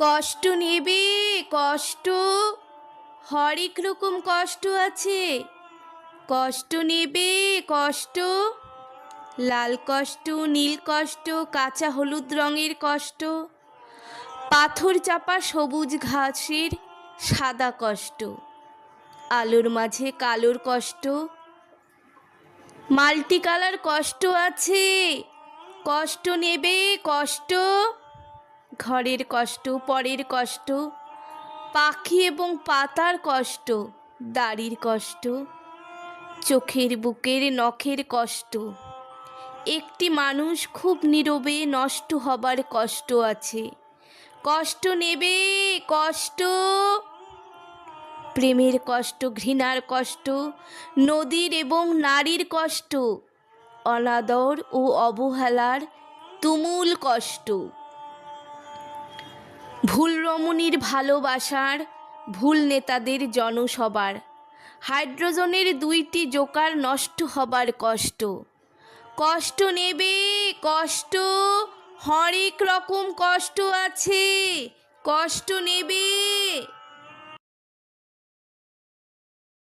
কষ্ট নেবে, কষ্ট, হরেক রকম কষ্ট আছে। কষ্ট নেবে, কষ্ট, লাল কষ্ট, নীল কষ্ট, কাঁচা হলুদ রঙের কষ্ট, পাথর চাপা সবুজ ঘাসের সাদা কষ্ট, আলোর মাঝে কালোর কষ্ট, মাল্টি কালার কষ্ট আছে। কষ্ট নেবে, কষ্ট, ঘরের কষ্ট, পরের কষ্ট, পাখি এবং পাতার কষ্ট, দাড়ির কষ্ট, চোখের বুকের নখের কষ্ট, একটি মানুষ খুব নীরবে নষ্ট হবার কষ্ট আছে। কষ্ট নেবে, কষ্ট, প্রেমের কষ্ট, ঘৃণার কষ্ট, নদীর এবং নারীর কষ্ট, অনাদর ও অবহেলার তুমুল কষ্ট, ভুল রমণীর ভালোবাসার, ভুল নেতাদের জনসভার, হাইড্রোজেনের 2টি জোকার নষ্ট হবার কষ্ট। কষ্ট নেবে, কষ্ট, হরেক রকম কষ্ট আছে। কষ্ট নেবে।